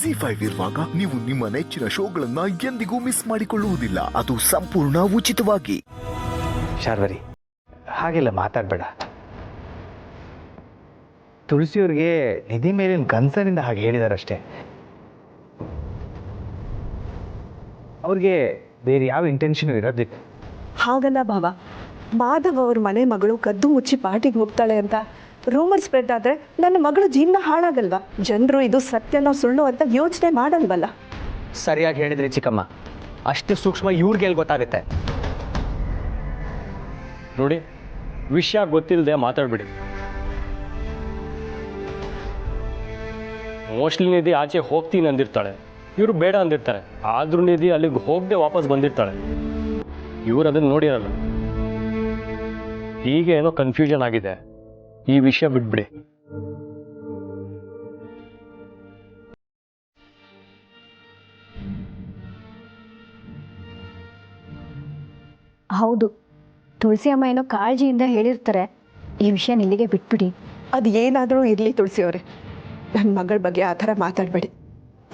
ZEE5 ಇರುವಾಗ ನೀವು ನಿಮ್ಮ ನೆಚ್ಚಿನ ಶೋಗಳನ್ನ ಎಂದಿಗೂ ಮಿಸ್ ಮಾಡಿಕೊಳ್ಳುವುದಿಲ್ಲ. ಅದು ಸಂಪೂರ್ಣ ಉಚಿತವಾಗಿ. ಶಾರ್ವರಿ, ಹಾಗೆಲ್ಲ ಮಾತಾಡಬೇಡ. ತುಳಸಿಯವ್ರಿಗೆ ನಿಧಿ ಮೇಲಿನ ಕನ್ಸರ್ನಿಂದ ಹಾಗೆ ಹೇಳಿದಾರಷ್ಟೇ. ಅವ್ರಿಗೆ ಬೇರೆ ಯಾವ ಇಂಟೆನ್ಷನ್ ಇರೋದಿಲ್ಲ. ಹಾಗಲ್ಲ ಭಾವ, ಮಾಧವ್ ಅವ್ರ ಮನೆ ಮಗಳು ಕದ್ದು ಮುಚ್ಚಿ ಪಾರ್ಟಿಗೆ ಹೋಗ್ತಾಳೆ ಅಂತ ರೂಮರ್ ಸ್ಪ್ರೆಡ್ ಆದರೆ ನನ್ನ ಮಗಳ ಜೀವನ ಹಾಳಾಗಲ್ವಾ? ಜನರು ಇದು ಸತ್ಯನೋ ಸುಳ್ಳು ಅಂತ ಯೋಚನೆ ಮಾಡಲ್ವಲ್ಲ. ಸರಿಯಾಗಿ ಹೇಳಿದ್ರಿ ಚಿಕ್ಕಮ್ಮ. ಅಷ್ಟು ಸೂಕ್ಷ್ಮ ಇವ್ರಿಗೆ ಗೊತ್ತಾಗುತ್ತೆ. ನೋಡಿ, ವಿಷಯ ಗೊತ್ತಿಲ್ಲದೆ ಮಾತಾಡ್ಬಿಡಿ. ಮೋಸ್ಟ್ಲಿ ನಿಧಿ ಆಚೆ ಹೋಗ್ತೀನಿ ಅಂದಿರ್ತಾಳೆ, ಇವರು ಬೇಡ ಅಂದಿರ್ತಾರೆ. ಆದ್ರೂ ನಿಧಿ ಅಲ್ಲಿಗೆ ಹೋಗದೆ ವಾಪಸ್ ಬಂದಿರ್ತಾಳೆ. ಇವ್ರು ಅದನ್ನು ನೋಡಿರಲ್ಲ. ಈಗ ಏನೋ ಕನ್ಫ್ಯೂಷನ್ ಆಗಿದೆ. ಈ ವಿಷಯ ಬಿಟ್ಬಿಡಿ. ಹೌದು, ತುಳಸಿ ಅಮ್ಮ ಏನೋ ಕಾಳಜಿಯಿಂದ ಹೇಳಿರ್ತಾರೆ. ಈ ವಿಷಯ ಇಲ್ಲಿಗೆ ಬಿಟ್ಬಿಡಿ. ಅದು ಏನಾದರೂ ಇರಲಿ ತುಳಸಿಯವರೇ, ನನ್ನ ಮಗಳ ಬಗ್ಗೆ ಆ ಥರ ಮಾತಾಡಬೇಡಿ.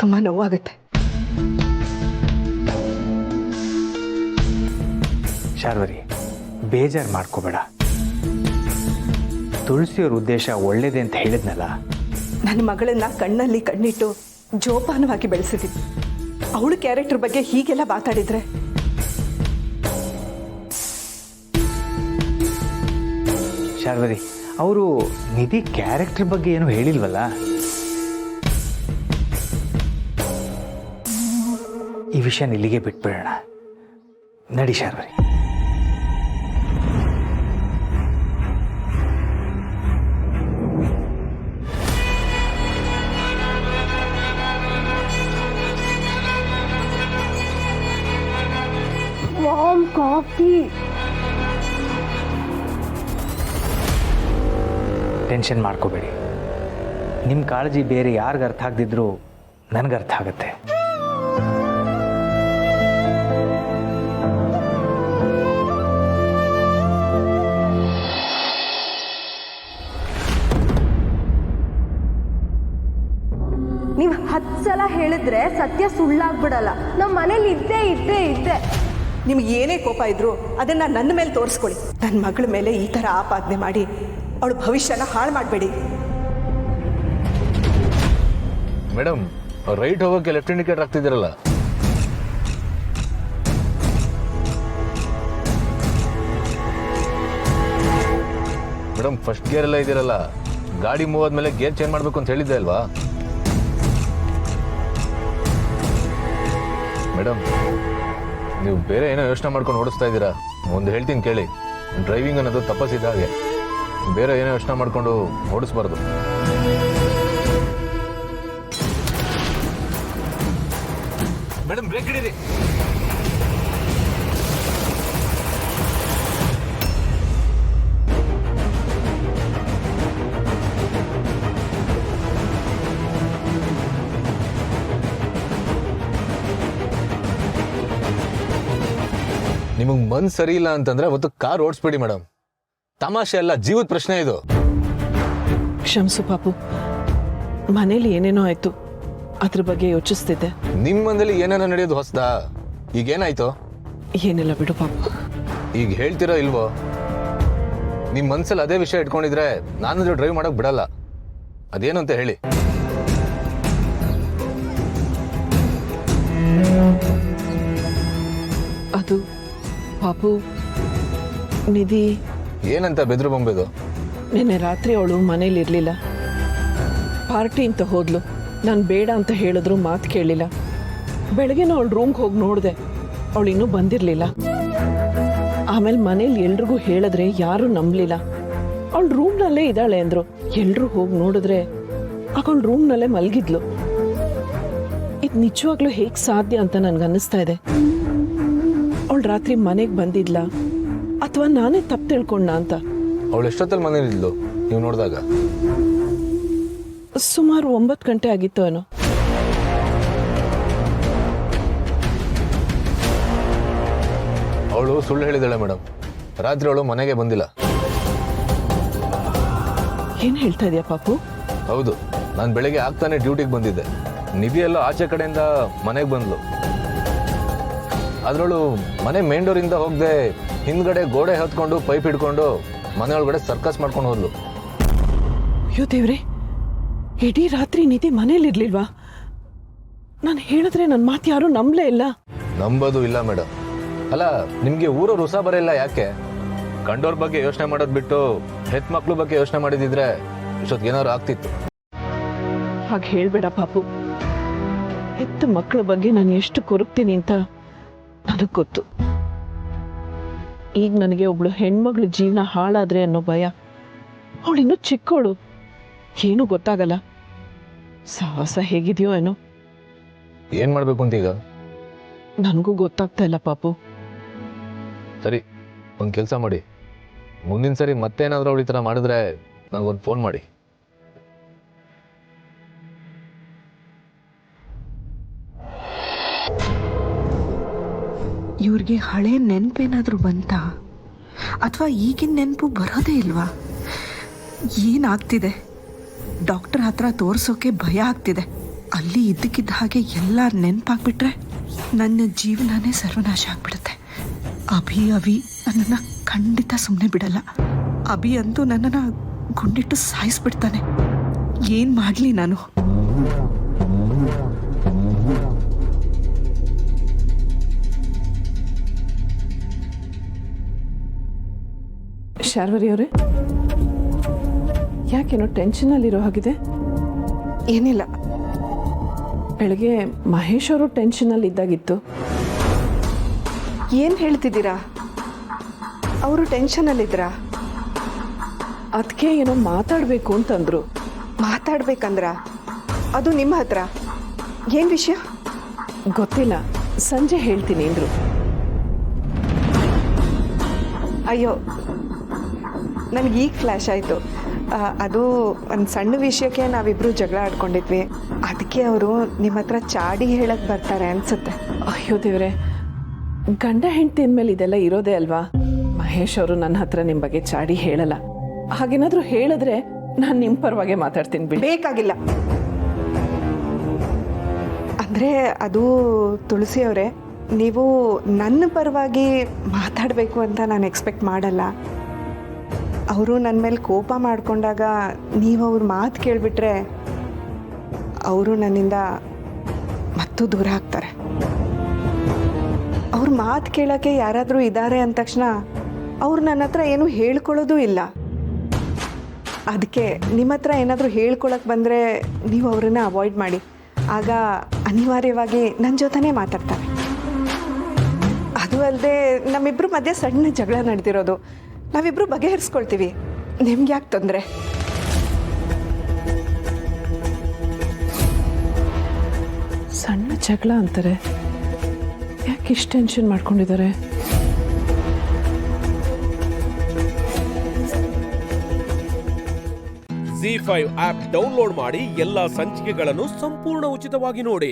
ತುಂಬ ನೋವಾಗುತ್ತೆ. ಶಾರ್ವರಿ, ಬೇಜಾರು ಮಾಡ್ಕೋಬೇಡ. ತುಳಸಿಯವ್ರ ಉದ್ದೇಶ ಒಳ್ಳೇದೇ ಅಂತ ಹೇಳಿದ್ನಲ್ಲ. ನನ್ನ ಮಗಳನ್ನ ಕಣ್ಣಲ್ಲಿ ಕಣ್ಣಿಟ್ಟು ಜೋಪಾನವಾಗಿ ಬೆಳೆಸಿದ್ದೀನಿ. ಅವಳ ಕ್ಯಾರೆಕ್ಟರ್ ಬಗ್ಗೆ ಹೀಗೆಲ್ಲ ಮಾತಾಡಿದ್ರೆ ಶಾರ್ವರಿ, ಅವರು ನಿಧಿ ಕ್ಯಾರೆಕ್ಟರ್ ಬಗ್ಗೆ ಏನು ಹೇಳಿಲ್ವಲ್ಲ. ಈ ವಿಷಯ ಇಲ್ಲಿಗೆ ಬಿಟ್ಬಿಡೋಣ. ನಡಿ ಶಾರ್ವರಿ. ಕಾಫಿ. ಟೆನ್ಷನ್ ಮಾಡ್ಕೋಬೇಡಿ. ನಿಮ್ಮ ಕಾಳಜಿ ಬೇರೆ ಯಾರಿಗ ಅರ್ಥ ಆಗದಿದ್ರು ನನಗೆ ಅರ್ಥ ಆಗುತ್ತೆ. ನೀವು 10 ಸಲ ಹೇಳಿದ್ರೆ ಸತ್ಯ ಸುಳ್ಳಾಗ್ಬಿಡಲ್ಲ. ನಮ್ಮ ಮನೇಲಿ ಇದ್ದೆ. ನಿಮ್ಗೆ ಏನೇ ಕೋಪ ಇದ್ರು ಅದನ್ನು ನನ್ನ ಮೇಲೆ ತೋರಿಸ್ಕೊಳ್ಳಿ. ನನ್ನ ಮಗಳ ಮೇಲೆ ಈ ಥರ ಆಪಾದನೆ ಮಾಡಿ ಅವಳ ಭವಿಷ್ಯನ ಹಾಳು ಮಾಡಬೇಡಿ. ಮೇಡಮ್, ರೈಟ್ ಹೋಗೋಕ್ಕೆ ಲೆಫ್ಟ್ ಇಂಡಿಕೇಟರ್ ಆಗ್ತಿದ್ದೀರಲ್ಲ. ಮೇಡಮ್, ಫಸ್ಟ್ ಗೇರ್ ಎಲ್ಲ ಇದ್ದೀರಲ್ಲ. ಗಾಡಿ ಮೂವ್ ಆದ್ಮೇಲೆ ಗೇರ್ ಚೇಂಜ್ ಮಾಡಬೇಕು ಅಂತ ಹೇಳಿದ್ದೆ ಅಲ್ವಾ ಮೇಡಮ್? ನೀವು ಬೇರೆ ಏನೋ ಯೋಚನೆ ಮಾಡ್ಕೊಂಡು ಓಡಿಸ್ತಾ ಇದ್ದೀರಾ. ಒಂದು ಹೇಳ್ತೀನಿ ಕೇಳಿ, ಡ್ರೈವಿಂಗ್ ಅನ್ನೋದು ತಪಸ್ಸಿದ್ದ ಹಾಗೆ. ಬೇರೆ ಏನೋ ಯೋಚನೆ ಮಾಡಿಕೊಂಡು ಓಡಿಸ್ಬಾರ್ದು. Madam, break ಹಿಡೀರಿ. ನಿಮಗೆ ಮನ್ಸು ಸರಿ ಇಲ್ಲ ಅಂತಂದ್ರೆ ಅವತ್ತು ಕಾರ್ ಓಡಿಸ್ಬೇಡಿ ಮೇಡಮ್. ತಮಾಷೆ ಅಲ್ಲ, ಜೀವದ ಪ್ರಶ್ನೆ ಇದು. ಕ್ಷಮಿಸು ಪಾಪು, ಮನೇಲಿ ಏನೇನೋ ಆಯ್ತು, ಅದ್ರ ಬಗ್ಗೆ ಯೋಚಿಸ್ತಿದ್ದೆ. ನಿಮ್ಮ ಮನೇಲಿ ಏನೇನೋ ನಡೆಯೋದು ಹೊಸದಾ? ಈಗೇನಾಯ್ತು? ಏನಿಲ್ಲ ಬಿಡು ಪಾಪು. ಈಗ ಹೇಳ್ತೀರಾ ಇಲ್ವೋ? ನಿಮ್ಮ ಮನ್ಸಲ್ಲಿ ಅದೇ ವಿಷಯ ಇಟ್ಕೊಂಡಿದ್ರೆ ನಾನಂದ್ರೆ ಡ್ರೈವ್ ಮಾಡೋಕೆ ಬಿಡಲ್ಲ. ಅದೇನು ಅಂತ ಹೇಳಿ. ಅದು ಪಾಪು, ನಿಧಿ ಏನಂತ ಬೆದ್ರು ಬೊಂಬೆದು? ನಿನ್ನೆ ರಾತ್ರಿ ಅವಳು ಮನೇಲಿ ಇರಲಿಲ್ಲ. ಪಾರ್ಟಿ ಅಂತ ಹೋದ್ಲು. ನಾನು ಬೇಡ ಅಂತ ಹೇಳಿದ್ರು ಮಾತು ಕೇಳಲಿಲ್ಲ. ಬೆಳಗ್ಗೆನೂ ಅವಳು ರೂಮ್ಗೆ ಹೋಗಿ ನೋಡಿದೆ, ಅವಳು ಇನ್ನೂ ಬಂದಿರಲಿಲ್ಲ. ಆಮೇಲೆ ಮನೇಲಿ ಎಲ್ರಿಗೂ ಹೇಳಿದ್ರೆ ಯಾರೂ ನಂಬಲಿಲ್ಲ. ಅವಳು ರೂಮ್ನಲ್ಲೇ ಇದ್ದಾಳೆ ಅಂದರು. ಎಲ್ಲರೂ ಹೋಗಿ ನೋಡಿದ್ರೆ ಅವಳು ರೂಮ್ನಲ್ಲೇ ಮಲಗಿದ್ಲು. ಇದು ನಿಜವಾಗ್ಲೂ ಹೇಗೆ ಸಾಧ್ಯ ಅಂತ ನನಗನ್ನಿಸ್ತಾ ಇದೆ. ಅವಳು ರಾತ್ರಿ ಮನೆಗೆ ಬಂದಿದ್ಲ ಅಥವಾ ನಾನೇ ತಪ್ಪು ತಿಳ್ಕೊಂಡ ಅಂತ. ಅವಳು ಎಷ್ಟೊತ್ತಲ್ಲಿ ಮನೇಲಿದ್ಲು ನೀವು ನೋಡಿದಾಗ? ಸುಮಾರು 9 ಗಂಟೆ ಆಗಿತ್ತು ಏನೋ. ಅವಳು ಸುಳ್ಳು ಹೇಳಿದಾಳೆ ಮೇಡಮ್. ರಾತ್ರಿ ಅವಳು ಮನೆಗೆ ಬಂದಿಲ್ಲ. ಏನು ಹೇಳ್ತಾ ಇದೆಯಾ ಪಾಪು? ಹೌದು, ನಾನು ಬೆಳಗ್ಗೆ ಆಗ್ತಾನೆ ಡ್ಯೂಟಿಗೆ ಬಂದಿದ್ದೆ. ನಿಧಿ ಎಲ್ಲ ಆಚೆ ಕಡೆಯಿಂದ ಮನೆಗೆ ಬಂದ್ಲು. ಅದರಳು ಮನೆ ಮೇನ್ ಡೋರಿಂದ ಹೋಗದೆ ಹಿಂದ್ಗಡೆ ಗೋಡೆ ಹತ್ಕೊಂಡು ಪೈಪ್ ಹಿಡ್ಕೊಂಡು ಮನೆ ಒಳಗಡೆ ಸರ್ಕಸ್ ಮಾಡ್ಕೊಂಡು ಹೋದ್ಲು. ಅಯ್ಯೋ ದೇವ್ರೆ, ಇಡೀ ರಾತ್ರಿ ನಿಧಿ ಮನೇಲಿರ್ಲಿಲ್ವಾ? ನಾನು ಹೇಳಿದ್ರೆ ನನ್ನ ಮಾತು ಯಾರೂ ನಂಬಲೇ ಇಲ್ಲ. ನಂಬೋದು ಇಲ್ಲ ಮೇಡಮ್. ಅಲ್ಲ, ನಿಮಗೆ ಊರವ್ರು ಹೊಸ ಬರೆಲ್ಲ ಯಾಕೆ? ಗಂಡೋರ್ ಬಗ್ಗೆ ಯೋಚನೆ ಮಾಡೋದು ಬಿಟ್ಟು ಹೆತ್ ಮಕ್ಳ ಬಗ್ಗೆ ಯೋಚನೆ ಮಾಡಿದಿದ್ರೆ ಇಷ್ಟೊತ್ತಿಗೆ ಏನಾದ್ರು ಆಗ್ತಿತ್ತು. ಹಾಗೆ ಹೇಳ್ಬೇಡ ಪಾಪು. ಹೆತ್ತ ಮಕ್ಕಳ ಬಗ್ಗೆ ನಾನು ಎಷ್ಟು ಕೊರಗ್ತೀನಿ ಅಂತ ನನಗೆ ಗೊತ್ತು. ಈಗ ನನಗೆ ಒಬ್ಳು ಹೆಣ್ಮಗಳ ಜೀವನ ಹಾಳಾದ್ರೆ ಅನ್ನೋ ಭಯ. ಅವಳಿನ್ನೂ ಚಿಕ್ಕವಳು, ಏನೂ ಗೊತ್ತಾಗಲ್ಲ. ಸಾಹಸ ಹೇಗಿದೆಯೋ ಏನೋ. ಏನ್ ಮಾಡ್ಬೇಕು ಅಂತ ಈಗ? ನನಗೂ ಗೊತ್ತಾಗ್ತಾ ಇಲ್ಲ ಪಾಪು. ಸರಿ, ಒಂದು ಕೆಲಸ ಮಾಡಿ, ಮುಂದಿನ ಸರಿ ಮತ್ತೇನಾದ್ರೂ ಅವಳು ಈ ಥರ ಮಾಡಿದ್ರೆ ನನಗೊಂದು ಫೋನ್ ಮಾಡಿ. ಇವ್ರಿಗೆ ಹಳೆ ನೆನಪೇನಾದರೂ ಬಂತಾ ಅಥವಾ ಈಗಿನ ನೆನಪು ಬರೋದೇ ಇಲ್ವಾ? ಏನಾಗ್ತಿದೆ? ಡಾಕ್ಟರ್ ಹತ್ರ ತೋರಿಸೋಕೆ ಭಯ ಆಗ್ತಿದೆ. ಅಲ್ಲಿ ಇದ್ದಕ್ಕಿದ್ದ ಹಾಗೆ ಎಲ್ಲ ನೆನಪಾಗ್ಬಿಟ್ರೆ ನನ್ನ ಜೀವನನೇ ಸರ್ವನಾಶ ಆಗ್ಬಿಡುತ್ತೆ. ಅಭಿ ನನ್ನನ್ನು ಖಂಡಿತ ಸುಮ್ಮನೆ ಬಿಡಲ್ಲ. ಅಭಿ ಅಂತೂ ನನ್ನನ್ನು ಗುಂಡಿಟ್ಟು ಸಾಯಿಸ್ಬಿಡ್ತಾನೆ. ಏನು ಮಾಡಲಿ ನಾನು? ಶಾರ್ವರಿ ಅವರೇ, ಯಾಕೇನೋ ಟೆನ್ಷನಲ್ಲಿರೋ ಹಾಗಿದೆ? ಏನಿಲ್ಲ. ಬೆಳಗ್ಗೆ ಮಹೇಶ್ ಅವರು ಟೆನ್ಷನಲ್ಲಿ ಇದ್ದಾಗಿತ್ತು. ಏನು ಹೇಳ್ತಿದ್ದೀರಾ? ಅವರು ಟೆನ್ಷನಲ್ಲಿದ್ರಾ? ಅದಕ್ಕೆ ಏನೋ ಮಾತಾಡಬೇಕು ಅಂತಂದ್ರು. ಮಾತಾಡ್ಬೇಕಂದ್ರ? ಅದು ನಿಮ್ಮ ಹತ್ರ? ಏನು ವಿಷಯ? ಗೊತ್ತಿಲ್ಲ, ಸಂಜೆ ಹೇಳ್ತೀನಿ ಅಂದ್ರು. ಅಯ್ಯೋ, ನನಗೀಗ ಫ್ಲ್ಯಾಶ್ ಆಯಿತು. ಅದು ಒಂದು ಸಣ್ಣ ವಿಷಯಕ್ಕೆ ನಾವಿಬ್ಬರು ಜಗಳ ಆಡ್ಕೊಂಡಿದ್ವಿ. ಅದಕ್ಕೆ ಅವರು ನಿಮ್ಮ ಹತ್ರ ಚಾಡಿ ಹೇಳಕ್ಕೆ ಬರ್ತಾರೆ ಅನಿಸುತ್ತೆ. ಅಯ್ಯೋ ದೇವ್ರೆ, ಗಂಡ ಹೆಂಡತಿ ಅಂದಮೇಲೆ ಇದೆಲ್ಲ ಇರೋದೇ ಅಲ್ವಾ? ಮಹೇಶ್ ಅವರು ನನ್ನ ಹತ್ರ ನಿಮ್ಮ ಬಗ್ಗೆ ಚಾಡಿ ಹೇಳಲ್ಲ. ಹಾಗೇನಾದರೂ ಹೇಳಿದ್ರೆ ನಾನು ನಿಮ್ಮ ಪರವಾಗೆ ಮಾತಾಡ್ತೀನಿ ಬಿಡಿ. ಬೇಕಾಗಿಲ್ಲ. ಅಂದರೆ ಅದು ತುಳಸಿ ಅವರೇ, ನೀವು ನನ್ನ ಪರವಾಗಿ ಮಾತಾಡಬೇಕು ಅಂತ ನಾನು ಎಕ್ಸ್ಪೆಕ್ಟ್ ಮಾಡಲ್ಲ. ಅವರು ನನ್ನ ಮೇಲೆ ಕೋಪ ಮಾಡಿಕೊಂಡಾಗ ನೀವು ಅವ್ರ ಮಾತು ಕೇಳಿಬಿಟ್ರೆ ಅವರು ನನ್ನಿಂದ ಮತ್ತೂ ದೂರ ಆಗ್ತಾರೆ. ಅವ್ರ ಮಾತು ಕೇಳೋಕ್ಕೆ ಯಾರಾದರೂ ಇದ್ದಾರೆ ಅಂದ ತಕ್ಷಣ ಅವ್ರು ನನ್ನ ಹತ್ರ ಏನೂ ಹೇಳ್ಕೊಳ್ಳೋದು ಇಲ್ಲ. ಅದಕ್ಕೆ ನಿಮ್ಮ ಹತ್ರ ಏನಾದರೂ ಹೇಳ್ಕೊಳಕ್ಕೆ ಬಂದರೆ ನೀವು ಅವರನ್ನು ಅವಾಯ್ಡ್ ಮಾಡಿ. ಆಗ ಅನಿವಾರ್ಯವಾಗಿ ನನ್ನ ಜೊತೆನೇ ಮಾತಾಡ್ತಾರೆ. ಅದು ಅಲ್ಲದೆ ನಮ್ಮಿಬ್ಬರ ಮಧ್ಯೆ ಸಣ್ಣ ಜಗಳ ನಡೆದಿರೋದು. ನಾವಿಬ್ಬರು ಬಗೆಹರಿಸ್ಕೊಳ್ತೀವಿ. ನಿಮ್ಗೆ ಯಾಕೆ ತೊಂದರೆ? ಸಣ್ಣ ಜಗಳ ಅಂತಾರೆ, ಯಾಕೆ ಇಷ್ಟು ಟೆನ್ಷನ್ ಮಾಡ್ಕೊಂಡಿದ್ದಾರೆ? ZEE5 ಆಪ್ ಡೌನ್ಲೋಡ್ ಮಾಡಿ ಎಲ್ಲಾ ಸಂಚಿಕೆಗಳನ್ನು ಸಂಪೂರ್ಣ ಉಚಿತವಾಗಿ ನೋಡಿ.